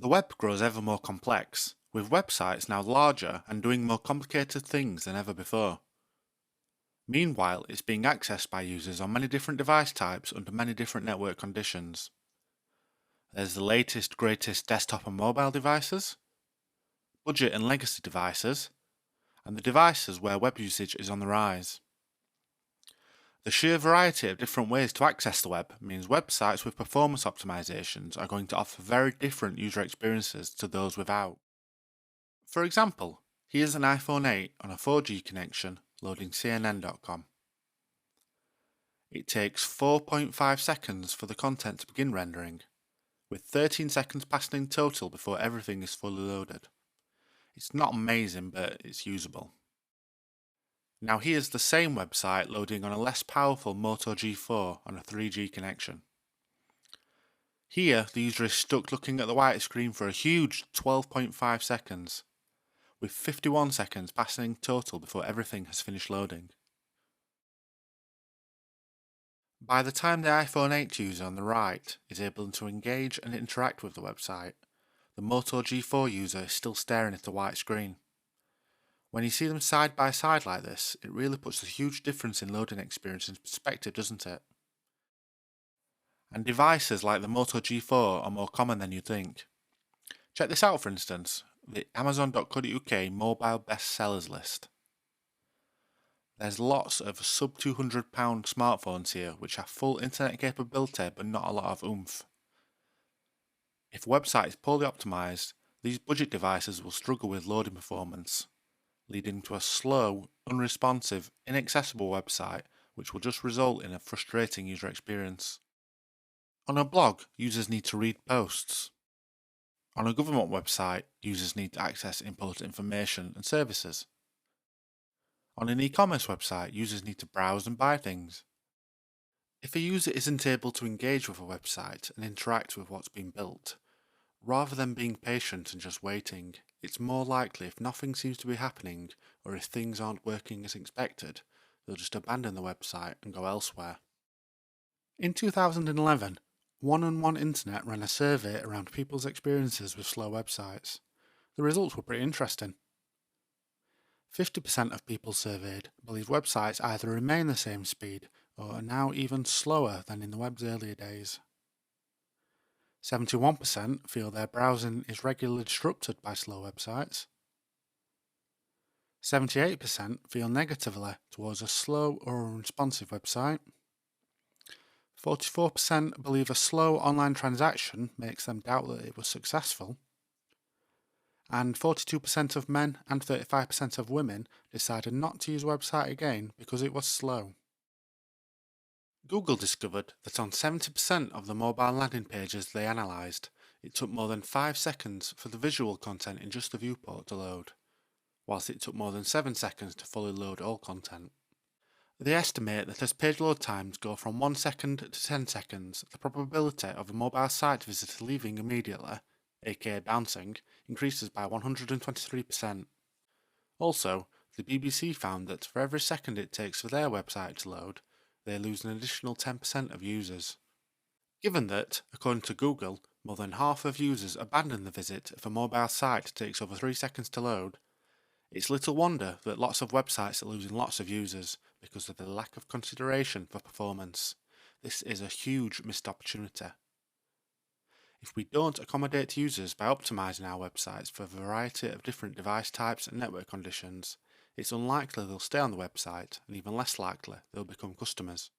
The web grows ever more complex, with websites now larger and doing more complicated things than ever before. Meanwhile, it's being accessed by users on many different device types under many different network conditions. There's the latest, greatest desktop and mobile devices, budget and legacy devices, and the devices where web usage is on the rise. The sheer variety of different ways to access the web means websites with performance optimizations are going to offer very different user experiences to those without. For example, here's an iPhone 8 on a 4G connection loading CNN.com. It takes 4.5 seconds for the content to begin rendering, with 13 seconds passing in total before everything is fully loaded. It's not amazing, but it's usable. Now here's the same website loading on a less powerful Moto G4 on a 3G connection. Here, the user is stuck looking at the white screen for a huge 12.5 seconds, with 51 seconds passing in total before everything has finished loading. By the time the iPhone 8 user on the right is able to engage and interact with the website, the Moto G4 user is still staring at the white screen. When you see them side by side like this, it really puts a huge difference in loading experience in perspective, doesn't it? And devices like the Moto G4 are more common than you'd think. Check this out for instance, the Amazon.co.uk mobile best sellers list. There's lots of sub £200 smartphones here which have full internet capability but not a lot of oomph. If a website is poorly optimised, these budget devices will struggle with loading performance, leading to a slow, unresponsive, inaccessible website which will just result in a frustrating user experience. On a blog, users need to read posts. On a government website, users need to access important information and services. On an e-commerce website, users need to browse and buy things. If a user isn't able to engage with a website and interact with what's been built, rather than being patient and just waiting, it's more likely if nothing seems to be happening or if things aren't working as expected, they'll just abandon the website and go elsewhere. In 2011, One on One Internet ran a survey around people's experiences with slow websites. The results were pretty interesting. 50% of people surveyed believe websites either remain the same speed or are now even slower than in the web's earlier days. 71% feel their browsing is regularly disrupted by slow websites. 78% feel negatively towards a slow or unresponsive website. 44% believe a slow online transaction makes them doubt that it was successful. And 42% of men and 35% of women decided not to use a website again because it was slow. Google discovered that on 70% of the mobile landing pages they analysed, it took more than 5 seconds for the visual content in just the viewport to load, whilst it took more than 7 seconds to fully load all content. They estimate that as page load times go from 1 second to 10 seconds, the probability of a mobile site visitor leaving immediately, aka bouncing, increases by 123%. Also, the BBC found that for every second it takes for their website to load, they lose an additional 10% of users. Given that, according to Google, more than half of users abandon the visit if a mobile site takes over 3 seconds to load, it's little wonder that lots of websites are losing lots of users because of the lack of consideration for performance. This is a huge missed opportunity. If we don't accommodate users by optimizing our websites for a variety of different device types and network conditions, it's unlikely they'll stay on the website and even less likely they'll become customers.